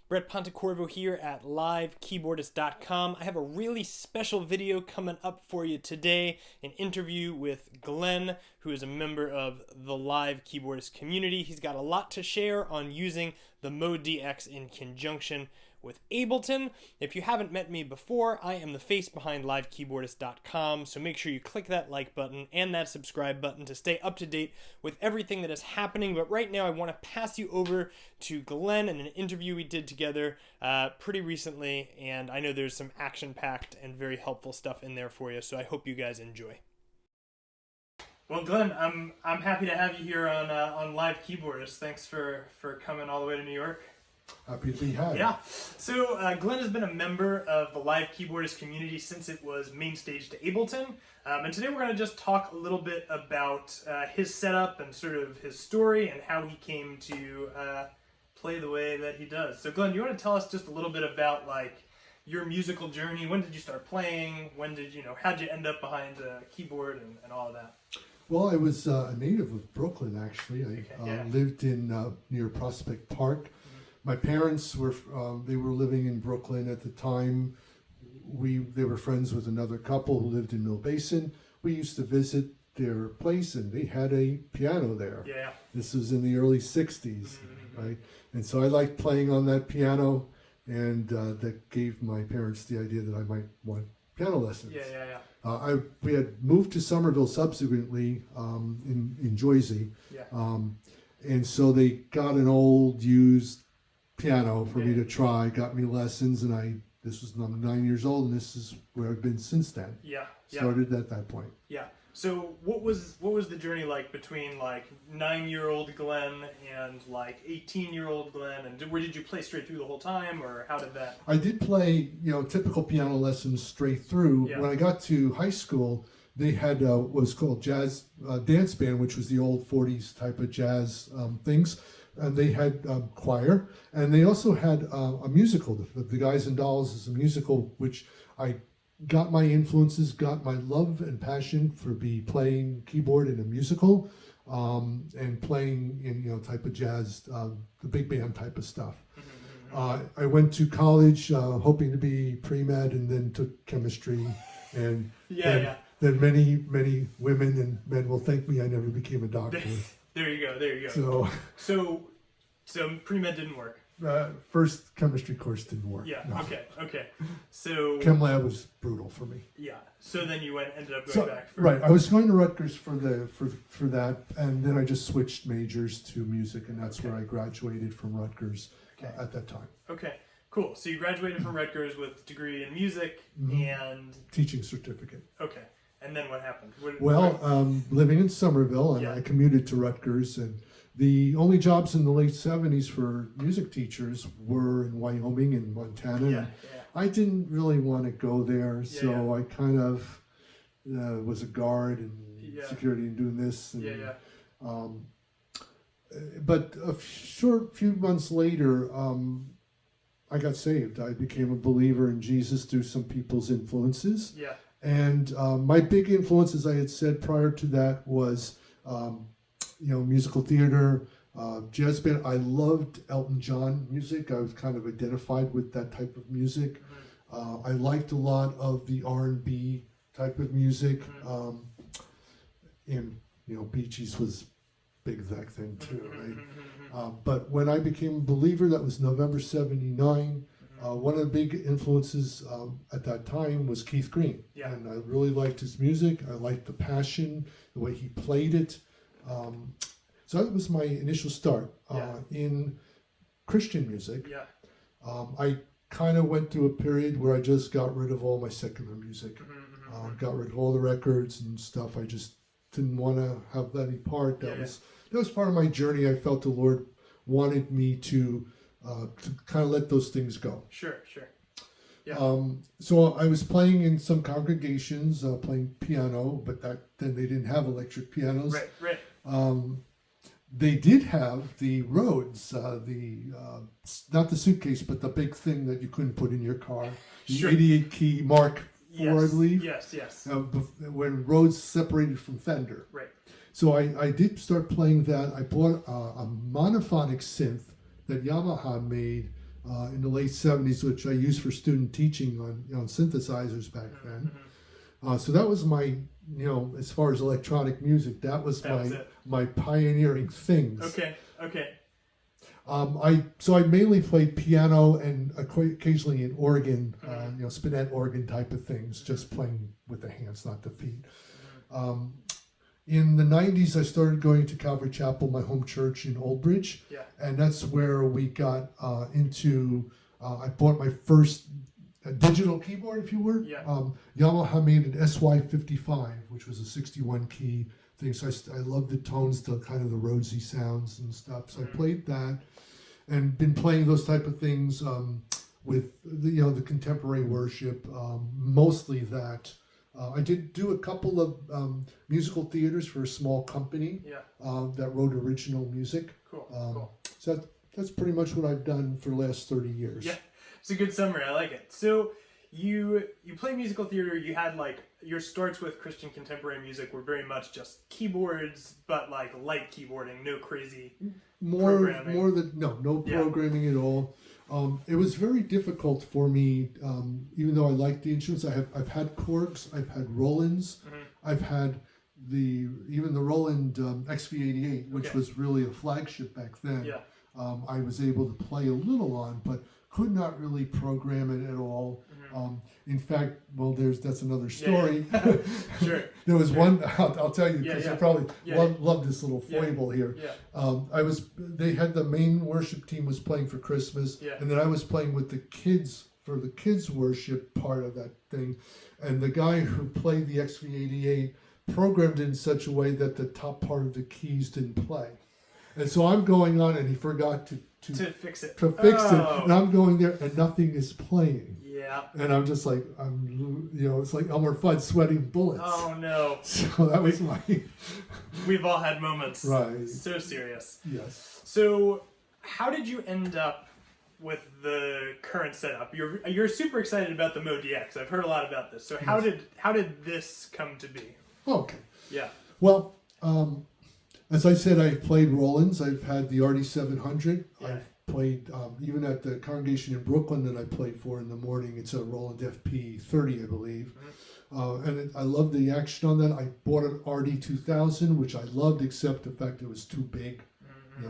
Brett Pontecorvo here at LiveKeyboardist.com. I have a really special video coming up for you today, an interview with Glenn, who is a member of the LiveKeyboardist community. He's got a lot to share on using the MODX in conjunction with Ableton. If you haven't met me before, I am the face behind LiveKeyboardist.com, so make sure you click that like button and that subscribe button to stay up to date with everything that is happening. But right now I want to pass you over to Glenn and an interview we did together pretty recently, and I know there's some action-packed and very helpful stuff in there for you, so I hope you guys enjoy. Well, Glenn, I'm happy to have you here on LiveKeyboardist. Thanks for coming all the way to New York. Happy to be here. Yeah. So Glenn has been a member of the LiveKeyboardist community since it was main stage to Ableton. And today we're going to just talk a little bit about his setup and sort of his story and how he came to play the way that he does. So Glenn, do you want to tell us just a little bit about like your musical journey? When did you start playing? When did how'd you end up behind a keyboard and all of that? Well, I was a native of Brooklyn, actually. I lived in near Prospect Park. My parents were living in Brooklyn at the time. They were friends with another couple who lived in Mill Basin. We used to visit their place, and they had a piano there. Yeah. This was in the early 60s, right? And so I liked playing on that piano, and that gave my parents the idea that I might want piano lessons. We had moved to Somerville subsequently in Jersey. And so they got an old used piano for me to try, got me lessons, and I'm 9 years old, and this is where I've been since then. Started at that point. So what was the journey like between like 9-year-old Glenn and like 18-year-old Glenn, and where did you play straight through the whole time, or how did that? I did play, typical piano lessons straight through. When I got to high school, they had what was called jazz dance band, which was the old 40s type of jazz things. And they had choir, and they also had a musical. The Guys and Dolls is a musical, which I got my influences, got my love and passion for playing keyboard in a musical, and playing in type of jazz, the big band type of stuff. I went to college hoping to be pre-med, and then took chemistry, and then many women and men will thank me I never became a doctor. There you go. So pre-med didn't work. First chemistry course didn't work. No. Okay. So chem lab was brutal for me. So then you ended up going back. Right. I was going to Rutgers for that, and then I just switched majors to music, and that's where I graduated from Rutgers at that time. Okay. Cool. So you graduated from Rutgers with a degree in music and teaching certificate. Okay. And then what happened? Living in Somerville, and I commuted to Rutgers, and the only jobs in the late 70s for music teachers were in Wyoming and Montana. I didn't really want to go there, so I kind of was a guard and security and doing this. And, but a few months later, I got saved. I became a believer in Jesus through some people's influences. And my big influence, as I had said prior to that, was musical theater, jazz band. I loved Elton John music. I was kind of identified with that type of music. I liked a lot of the R&B type of music. And Bee Gees was big back then too, right? But when I became a believer, that was November '79. One of the big influences at that time was Keith Green. And I really liked his music. I liked the passion, the way he played it. So that was my initial start in Christian music. I kind of went through a period where I just got rid of all my secular music. Got rid of all the records and stuff. I just didn't want to have any part. That was part of my journey. I felt the Lord wanted me to kind of let those things go. Sure. So I was playing in some congregations, playing piano, but then they didn't have electric pianos. Right. They did have the Rhodes, not the suitcase, but the big thing that you couldn't put in your car. The 88 key Mark IV, I believe. Yes. When Rhodes separated from Fender. Right. So I did start playing that. I bought a monophonic synth that Yamaha made in the late 70s, which I used for student teaching on synthesizers back then. So that was my, as far as electronic music, that was my pioneering things. Okay. I mainly played piano and occasionally an organ, spinet organ type of things, just playing with the hands, not the feet. In the 90s, I started going to Calvary Chapel, my home church in Old Bridge, and that's where we got into. I bought my first digital keyboard, if you were. Yamaha made an SY55, which was a 61 key thing. So I loved the tones, the kind of the Rhodesy sounds and stuff. So I played that, and been playing those type of things with the contemporary worship, mostly that. I did do a couple of musical theaters for a small company that wrote original music. Cool. So that's pretty much what I've done for the last 30 years. Yeah, it's a good summary. I like it. So you play musical theater. You had your starts with Christian contemporary music were very much just keyboards, but light keyboarding, no crazy programming. No programming at all. It was very difficult for me, even though I liked the instruments. I've had Korgs, I've had Rolands, I've had even the Roland XV88, which was really a flagship back then. I was able to play a little on, but could not really program it at all. In fact, that's another story. Sure. There was one, I'll tell you, because you probably love this little foible here. They had the main worship team was playing for Christmas, and then I was playing with the kids for the kids worship part of that thing. And the guy who played the XV88 programmed it in such a way that the top part of the keys didn't play. And so I'm going on, and he forgot to fix it. And I'm going there, and nothing is playing. Yeah. And I'm just like, it's like Elmer Fudd sweating bullets. Oh no. So that was We've all had moments. Right. So serious. Yes. So how did you end up with the current setup? You're super excited about the MODX. I've heard a lot about this. So how did this come to be? Okay. Yeah. Well, as I said, I've played Rolands. I've had the RD700. I've played, even at the congregation in Brooklyn that I played for in the morning, it's a Roland FP30, I believe. And I love the action on that. I bought an RD2000, which I loved, except the fact it was too big,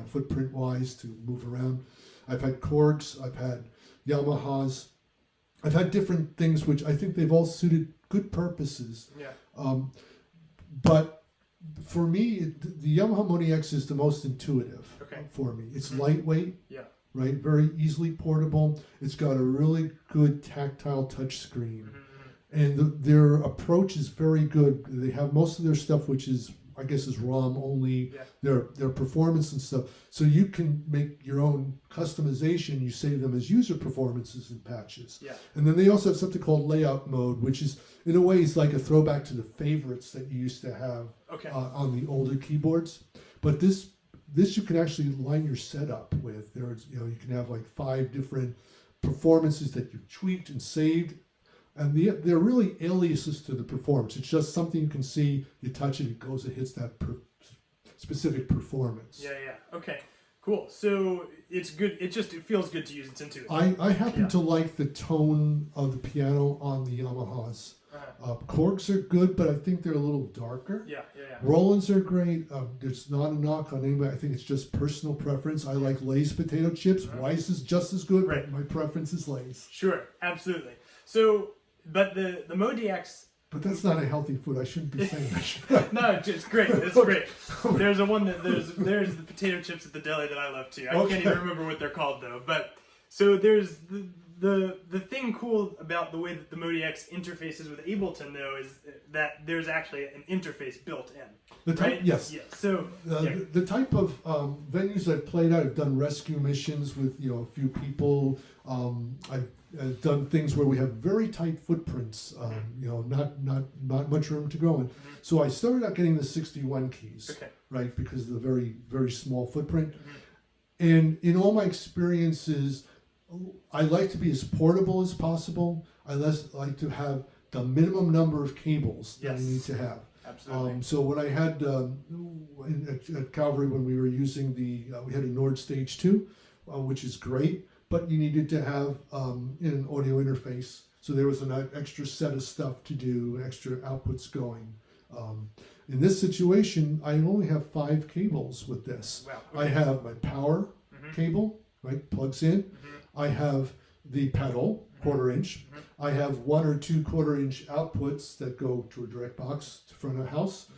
footprint-wise, to move around. I've had Korgs. I've had Yamahas. I've had different things, which I think they've all suited good purposes. But for me, the Yamaha MODX is the most intuitive for me. It's lightweight, right? Very easily portable. It's got a really good tactile touch screen. And their approach is very good. They have most of their stuff, which is, I guess, is ROM only, their performance and stuff. So you can make your own customization. You save them as user performances and patches. And then they also have something called layout mode, which is, in a way, is like a throwback to the favorites that you used to have on the older keyboards. But this you can actually line your setup with. There's, you can have 5 different performances that you tweaked and saved. And they're really aliases to the performance. It's just something you can see, you touch it, it hits that specific performance. Okay, cool. So it's good. It feels good to use. It's intuitive. I happen to like the tone of the piano on the Yamahas. Korgs are good, but I think they're a little darker. Rolands are great. There's not a knock on anybody. I think it's just personal preference. I like Lay's potato chips. Weiss is just as good, but my preference is Lay's. Sure, absolutely. So, but the MODX... But that's not a healthy food. I shouldn't be saying that. No, it's great. It's great. There's there's the potato chips at the deli that I love too. I can't even remember what they're called though. But so there's the thing cool about the way that the MODX interfaces with Ableton though is that there's actually an interface built in. The type, right? yes. So the type of venues I've played at, I've done rescue missions with a few people. I've done things where we have very tight footprints, not much room to go in. So I started out getting the 61 keys, right, because of the very, very small footprint. And in all my experiences, I like to be as portable as possible. I like to have the minimum number of cables that I need to have. Absolutely. So when I had at Calvary, when we were using we had a Nord Stage 2, which is great. but you needed to have an audio interface. So there was an extra set of stuff to do, extra outputs going. In this situation, I only have 5 cables with this. Wow. Okay. I have my power cable, right, plugs in. I have the pedal, 1/4 inch. I have 1 or 2 1/4 inch outputs that go to a direct box to front of the house.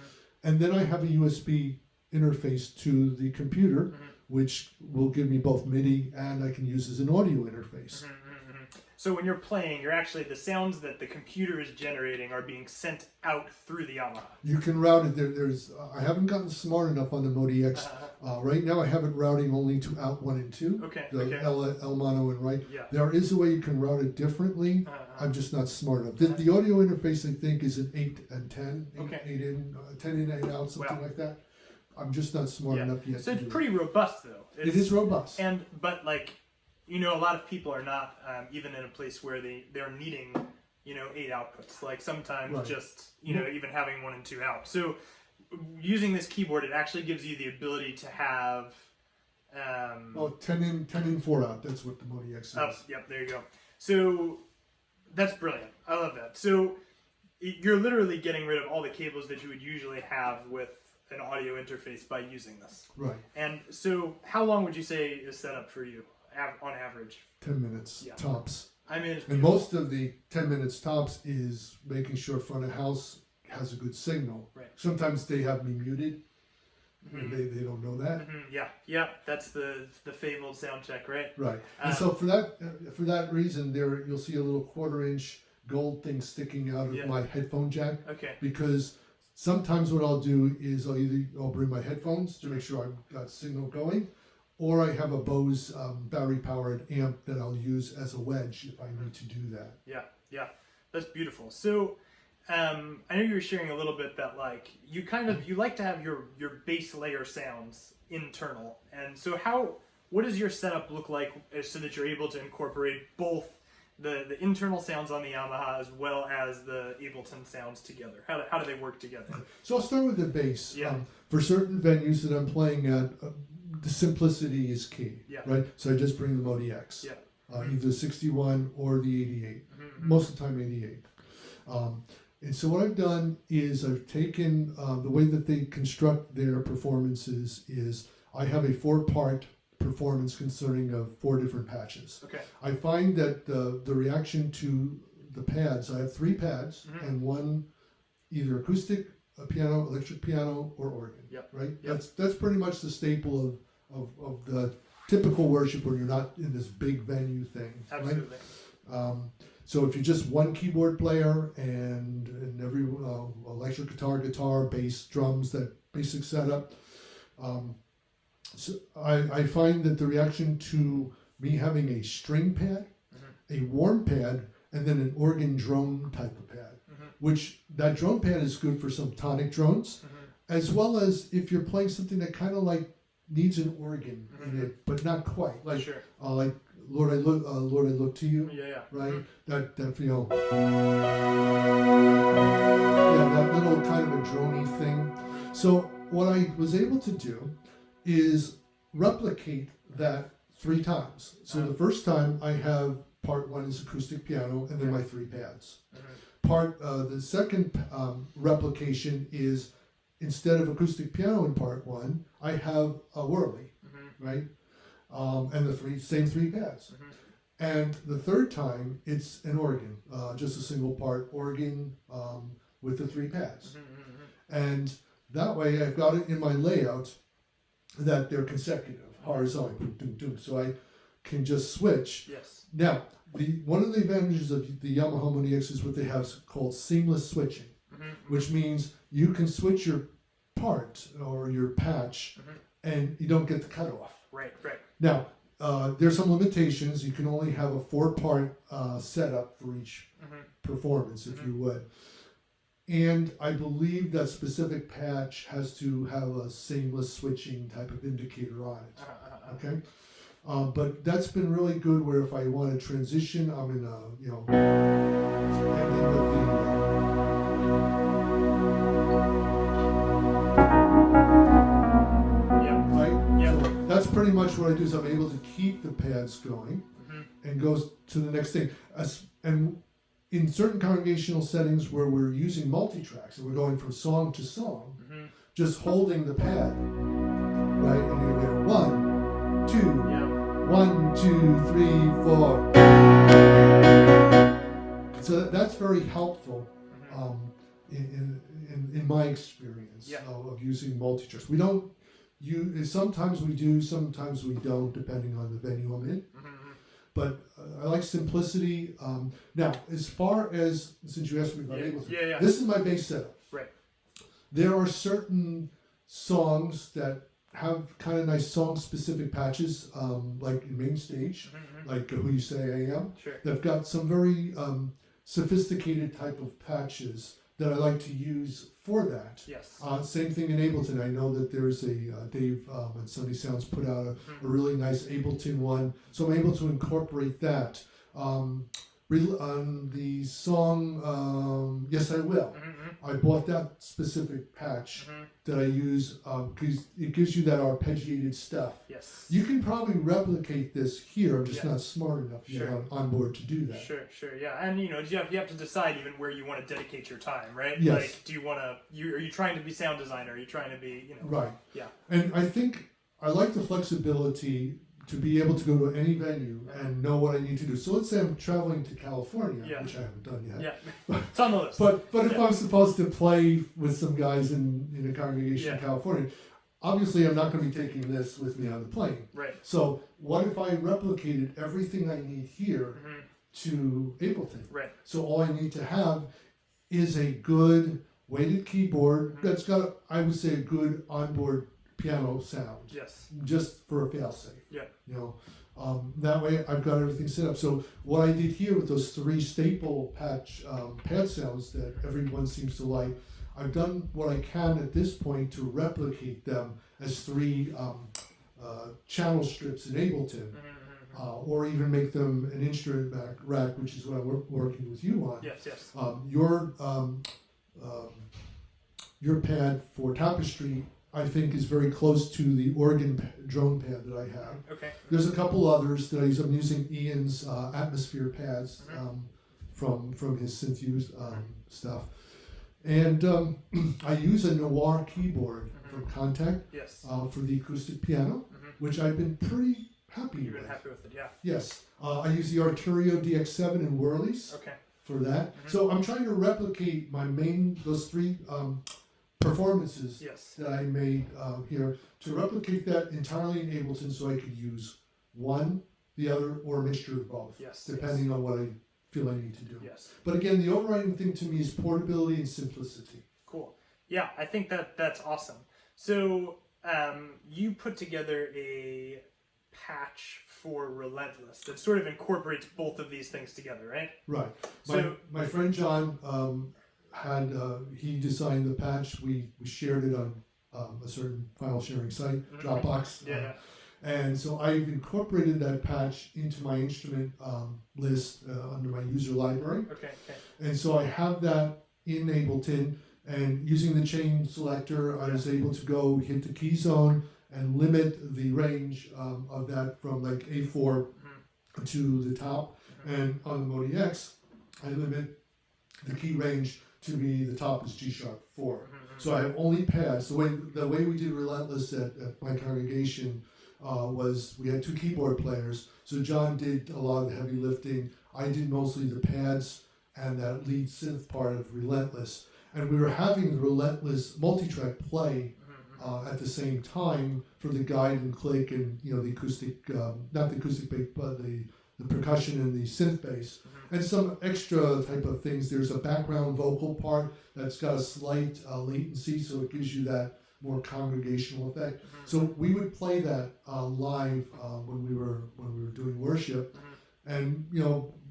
And then I have a USB interface to the computer, which will give me both MIDI and I can use as an audio interface. So when you're playing, you're actually, the sounds that the computer is generating are being sent out through the Yamaha. You can route it. There's I haven't gotten smart enough on the MODX. Right now I have it routing only to out 1 and 2. Okay. The L mono and right. Yeah. There is a way you can route it differently. I'm just not smart enough. The audio interface, I think, is an 8 and 10. 8 in, 10 in, 8 out, something like that. I'm just not smart enough yet. So it's pretty robust, though. It is robust. But like, you know, a lot of people are not even in a place where they're needing, you know, 8 outputs. Like sometimes just, you know, even having 1 and 2 out. So using this keyboard, it actually gives you the ability to have 10 in, 4 out. That's what the MODX is. Oh, yep, there you go. So that's brilliant. I love that. So you're literally getting rid of all the cables that you would usually have with an audio interface by using this. Right. And so how long would you say is set up for you on average? 10 minutes tops. I mean, it's and most of the 10 minutes tops is making sure front of house has a good signal. Right. Sometimes they have me muted. They don't know that. Yeah. That's the fabled sound check, right? Right. And so for that reason, there you'll see a little 1/4 inch gold thing sticking out of my headphone jack. Okay. Because sometimes what I'll do is I'll bring my headphones to make sure I've got signal going, or I have a Bose battery powered amp that I'll use as a wedge if I need to do that. Yeah. That's beautiful. So I know you were sharing a little bit that like you like to have your base layer sounds internal, and so what does your setup look like so that you're able to incorporate both the internal sounds on the Yamaha as well as the Ableton sounds together? How do they work together? So I'll start with the bass. Yeah. For certain venues that I'm playing at, the simplicity is key. Yeah. Right. So I just bring the MODX. Yeah. Either the 61 or the 88. Most of the time 88. And so what I've done is I've taken the way that they construct their performances is I have a 4-part performance consisting of 4 different patches. Okay. I find that the reaction to the pads, I have 3 pads and 1 either acoustic, a piano, electric piano, or organ. Yep. Right? Yep. That's pretty much the staple of the typical worship when you're not in this big venue thing. Absolutely. Right? So if you're just one keyboard player and every electric guitar, bass, drums, that basic setup, so I find that the reaction to me having a string pad, a warm pad, and then an organ drone type of pad, which that drone pad is good for some tonic drones, as well as if you're playing something that kind of like needs an organ in it, but not quite. Like, like Lord, I look to you. Yeah. Right. That you know. That little kind of a droney thing. So what I was able to do is replicate that 3 times. So the first time I have part 1 is acoustic piano, and then my 3 pads. The second replication is instead of acoustic piano in part 1, I have a whirly, right? And the same 3 pads. And the third time, it's an organ, just a single part organ with the 3 pads. And that way I've got it in my layout that they're consecutive, horizontal, so I can just switch. Yes. Now, one of the advantages of the Yamaha MODX is what they have called seamless switching, which means you can switch your part or your patch and you don't get the cutoff. Right. Now, there's some limitations. You can only have a 4-part setup for each performance, if you would. And I believe that specific patch has to have a seamless switching type of indicator on it. Okay? But that's been really good where if I want to transition, I'm in a, and then with the... Right? That's pretty much what I do is I'm able to keep the pads going and goes to the next thing. And in certain congregational settings where we're using multi-tracks and we're going from song to song, just holding the pad, right? And you go 1, 2, 1, 2, 3, 4. So that's very helpful in my experience of using multi-tracks. We don't use, sometimes we do, sometimes we don't, depending on the venue I'm in. But I like simplicity. Now, as far as, since you asked me about Ableton, this is my bass setup. Right. There are certain songs that have kind of nice song-specific patches, like in main stage, like Who You Say I Am. Sure. They've got some very sophisticated type of patches that I like to use for that. Yes. Same thing in Ableton. I know that there's a Dave at Sunday Sounds put out a really nice Ableton one, so I'm able to incorporate that. On the song Yes I Will, I bought that specific patch that I use because it gives you that arpeggiated stuff. Yes. You can probably replicate this here. I'm just not smart enough yet on Onboard to do that. Sure, yeah. And you have to decide even where you want to dedicate your time, right? Yes. Like, do you want to? Are you trying to be sound designer? Are you trying to be, Right. Yeah. And I think I like the flexibility to be able to go to any venue and know what I need to do. So let's say I'm traveling to California, which I haven't done yet. Yeah, it's on the list. But if I'm supposed to play with some guys in a congregation in California, obviously I'm not going to be taking this with me on the plane. Right. So what if I replicated everything I need here to Ableton? Right. So all I need to have is a good weighted keyboard that's got, I would say, a good onboard piano sound. Yes. Just for a fail-safe. Yeah. That way I've got everything set up. So what I did here with those 3 staple pad sounds that everyone seems to like, I've done what I can at this point to replicate them as 3 channel strips in Ableton, or even make them an instrument rack, which is what I'm working with you on. Yes. Your pad for Tapestry, I think, is very close to the organ drone pad that I have. Okay. There's a couple others that I use. I'm using Ian's Atmosphere pads from his synth use stuff. And I use a Noir keyboard from Contact for the acoustic piano, which I've been pretty happy with. You've been happy with it, yeah. Yes. I use the Arturio DX7 and Whirlies for that. So I'm trying to replicate those 3 performances that I made here, to replicate that entirely in Ableton so I could use one, the other, or a mixture of both, depending on what I feel I need to do. Yes. But again, the overriding thing to me is portability and simplicity. Cool. Yeah, I think that's awesome. So you put together a patch for Relentless that sort of incorporates both of these things together, right? Right. My friend John he designed the patch. We shared it on a certain file sharing site, Dropbox. And so I've incorporated that patch into my instrument list under my user library. Okay. And so I have that in Ableton, and using the chain selector, I was able to go hit the key zone and limit the range of that from like A4 to the top. And on the MODX, I limit the key range to be the top is G#4. So I have only pads. The way we did Relentless at my congregation was we had 2 keyboard players. So John did a lot of the heavy lifting. I did mostly the pads and that lead synth part of Relentless. And we were having the Relentless multi-track play at the same time for the guide and click and the acoustic, not the acoustic bass, but the percussion and the synth bass, and some extra type of things. There's a background vocal part that's got a slight latency, so it gives you that more congregational effect. So we would play that live when we were doing worship, and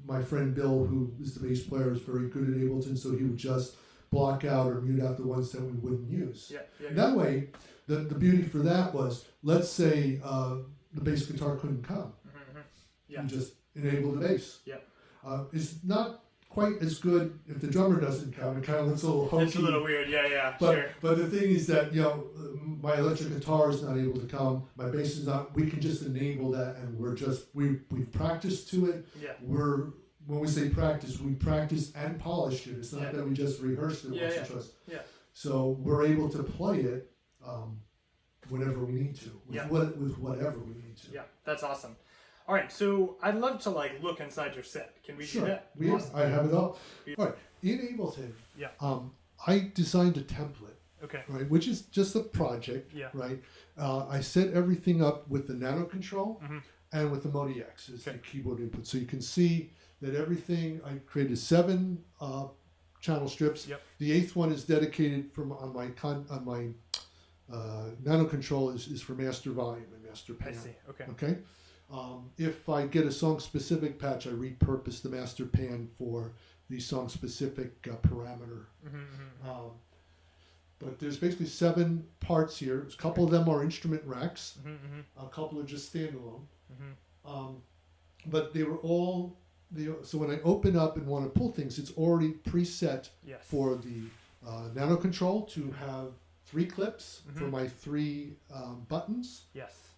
my friend Bill, who is the bass player, is very good at Ableton, so he would just block out or mute out the ones that we wouldn't use. That way, the beauty for that was, let's say the bass guitar couldn't come. You just enable the bass. It's not quite as good if the drummer doesn't come. It kind of looks a little hokey. It's a little weird, yeah, But, sure. but the thing is that, you know, my electric guitar is not able to come, my bass is not, we can just enable that, and we've practiced to it. Yeah. When we say practice, we practiced and polished it. It's not that we just rehearsed it once or twice. Yeah. So we're able to play it whenever we need to, with whatever we need to. Yeah, that's awesome. All right, so I'd love to like look inside your set. Can we do that? Awesome. I have it all. All right, in Ableton, I designed a template. Okay. Right, which is just a project. Yeah. Right. I set everything up with the nano control and with the MODX as the keyboard input, so you can see that everything. I created 7 channel strips. Yep. The 8th one is dedicated on my nano control is for master volume and master pan. I see. Okay. Okay. If I get a song specific patch, I repurpose the master pan for the song specific parameter. But there's basically 7 parts here. A couple of them are instrument racks. A couple are just standalone. But they were all. So when I open up and want to pull things, it's already preset for the nano control to have 3 clips for my 3 buttons. Yes.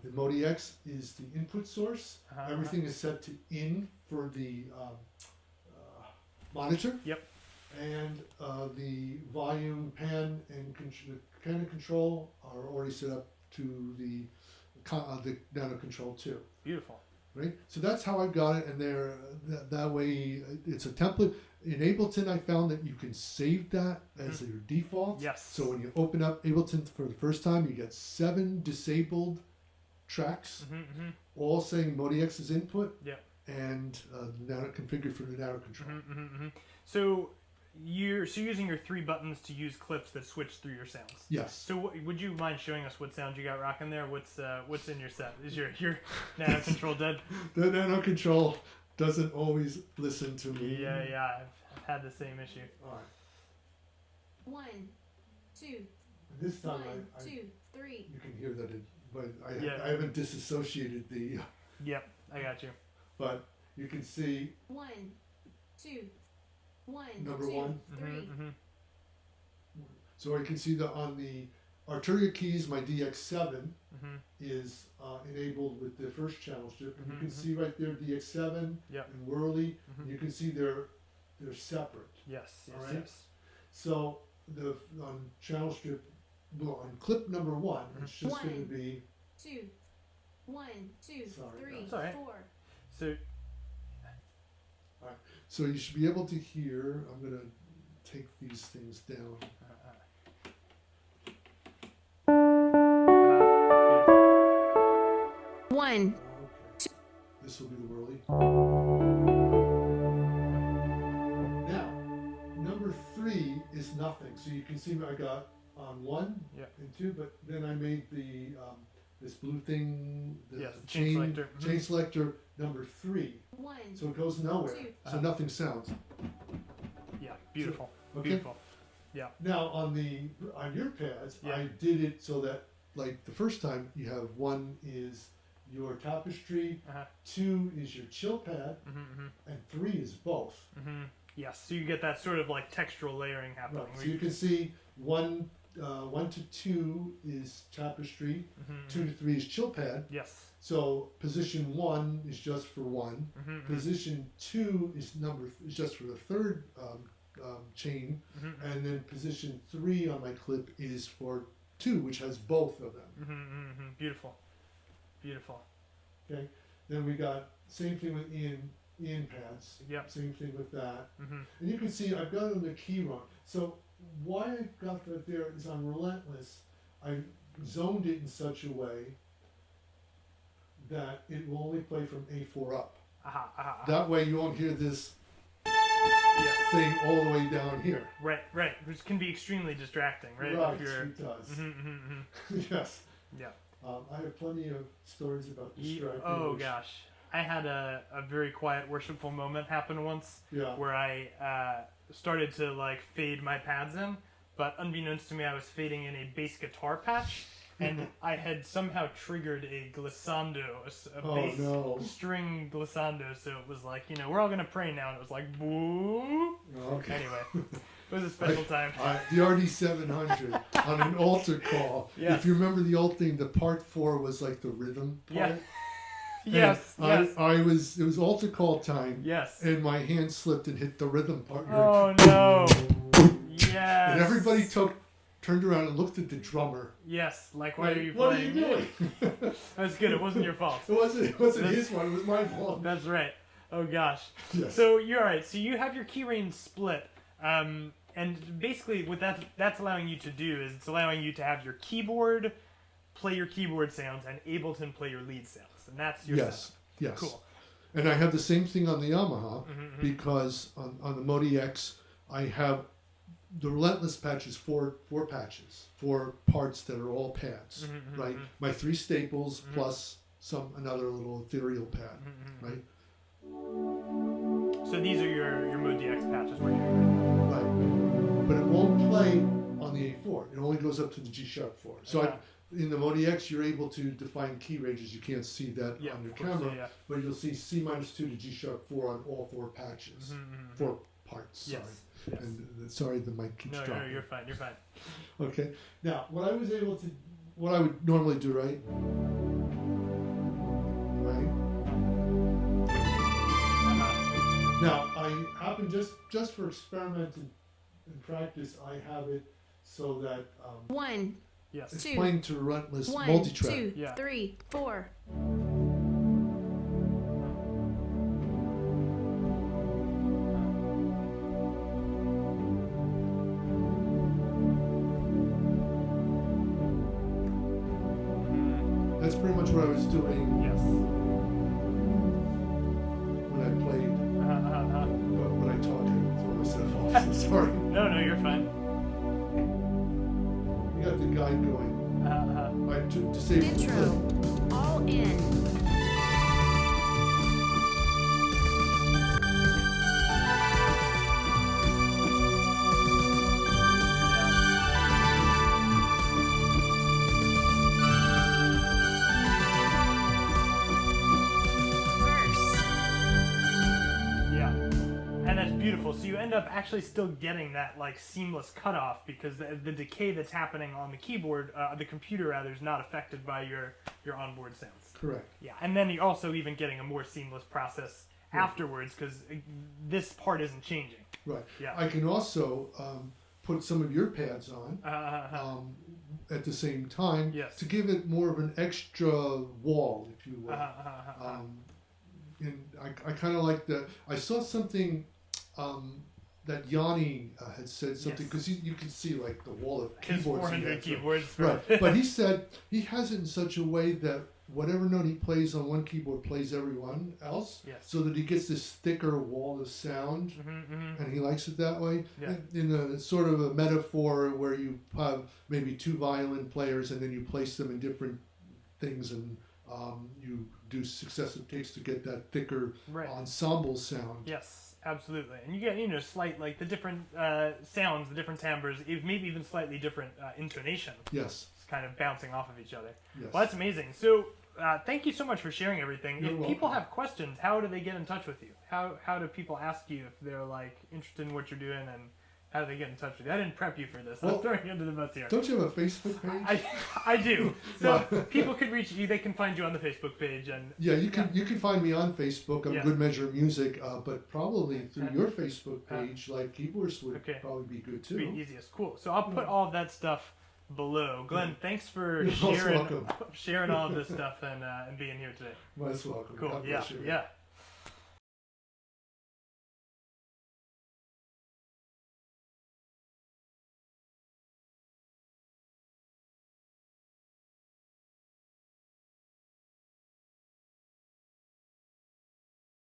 The MODX is the input source. Everything is set to in for the monitor. Yep. And the volume, pan, and control are already set up to the nano control too. Beautiful. Right. So that's how I got it, and there that way it's a template. In Ableton, I found that you can save that as your default. Yes. So when you open up Ableton for the first time, you get 7 disabled tracks, all saying MODX is input. Yep. And now configured for the nano control. So you're using your 3 buttons to use clips that switch through your sounds. Yes. So would you mind showing us what sound you got rocking there? What's in your set? Is your nano control dead? The nano control doesn't always listen to me. Yeah. I've had the same issue. All right. 1, 2. This time 1, 2, 3. You can hear that but I haven't disassociated the. Yep, I got you. But you can see 1, 2, 1, number 2, 1. 3. So I can see that on the Arturia keys, my DX7 is enabled with the first channel strip, and you can see right there DX7 and Whirly. And you can see they're separate. Yes. All right. Yes. So on channel strip, on clip number 1, it's just going to be 2, 1, 2, 3, 4. So. All right. So you should be able to hear. I'm going to take these things down. One. Okay. This will be the Whirly. Now, number 3 is nothing. So you can see I got on 1 and 2, but then I made the this blue thing, the chain selector number 3. 1. So it goes nowhere. 2. So nothing sounds. Yeah, beautiful. So, okay. Beautiful. Yeah. Now on your pads, I did it so that like the first time you have 1 is your tapestry, 2 is your chill pad, and 3 is both. Yes, so you get that sort of like textural layering happening. Right. So you can see 1 to 2 is tapestry, 2 to 3 is chill pad. Yes. So position 1 is just for 1. Position 2 is just for the third chain, and then position 3 on my clip is for 2, which has both of them. Beautiful. Beautiful. Okay. Then we got same thing with in pads. Yep. Same thing with that. And you can see I've got it on the key run. So why I got that there is on Relentless, I zoned it in such a way that it will only play from A4 up. That way you won't hear this thing all the way down here. Right. Which can be extremely distracting, right? Right, it does. Yes. Yeah. I have plenty of stories about distracting. Oh gosh. I had a very quiet, worshipful moment happen once where I started to like fade my pads in, but unbeknownst to me, I was fading in a bass guitar patch, and I had somehow triggered a glissando, a bass string glissando. So it was like, we're all gonna pray now, and it was like, boo. Okay. Anyway, it was a special time. The RD700 on an altar call. Yes. If you remember the old thing, the part 4 was like the rhythm part. Yeah. Yes. It was altar call time. Yes. And my hand slipped and hit the rhythm part. Oh no. Yes. And everybody turned around and looked at the drummer. Yes. Like, why are you What playing? are you doing? That's good. It wasn't your fault. It wasn't his fault. It was my fault. That's right. Oh gosh. Yes. So you're all right. So you have your key range split. And basically what that's allowing you to do is it's allowing you to have your keyboard play your keyboard sounds and Ableton play your lead sounds. And that's your sound. Yes. Cool. And I have the same thing on the Yamaha because on the MODX I have the Relentless patches, four patches, 4 parts that are all pads, right? My 3 staples plus another little ethereal pad, right? So these are your MODX patches where you're right. But it won't play on the A4. It only goes up to the G-sharp 4. So in the MODX, you're able to define key ranges. You can't see that on your camera, but you'll see C-2 to G-sharp 4 on all 4 patches, 4 parts. Sorry. Yes. And sorry, the mic keeps dropping. No, you're fine. You're fine. Okay. Now, what I would normally do, right? Now, I happen just for experiment and practice, I have it so that 1, it's 2, playing to Relentless 1, multi-track. 2, 3, 4. That's pretty much what I was doing. Yes. When I played. But when I talk, I throw myself off. Sorry. No, you're fine. We got the guide going. Right, to save Intro. All in. Beautiful. So you end up actually still getting that like seamless cutoff because the decay that's happening on the keyboard, the computer rather, is not affected by your onboard sounds. Correct. Yeah, and then you're also even getting a more seamless process afterwards because this part isn't changing. Right. Yeah. I can also put some of your pads on at the same time to give it more of an extra wall, if you will. And I kind of like that. I saw something. That Yanni had said something because you can see like the wall of his keyboards. 400 keyboards. Right. But he said he has it in such a way that whatever note he plays on one keyboard plays everyone else. Yes. So that he gets this thicker wall of sound, and he likes it that way. Yeah. In a sort of a metaphor where you have maybe 2 violin players and then you place them in different things and you do successive takes to get that thicker ensemble sound. Yes. Absolutely, and you get slight like the different sounds, the different timbres, maybe even slightly different intonation. Yes, it's kind of bouncing off of each other. Yes. Well, that's amazing. So, thank you so much for sharing everything. You're if people have questions, how do they get in touch with you? How do people ask you if they're like interested in what you're doing, and how do they get in touch with you? I didn't prep you for this. I'm throwing you under the bus here. Don't you have a Facebook page? I do. So people could reach you. They can find you on the Facebook page, and you can find me on Facebook. I'm Good Measure Music, but probably through your Facebook page, LiveKeyboardist would probably be good too. Be easiest. Cool. So I'll put all of that stuff below. Glenn, thanks for sharing all of this stuff and being here today. Most welcome. Cool. God bless you. Yeah.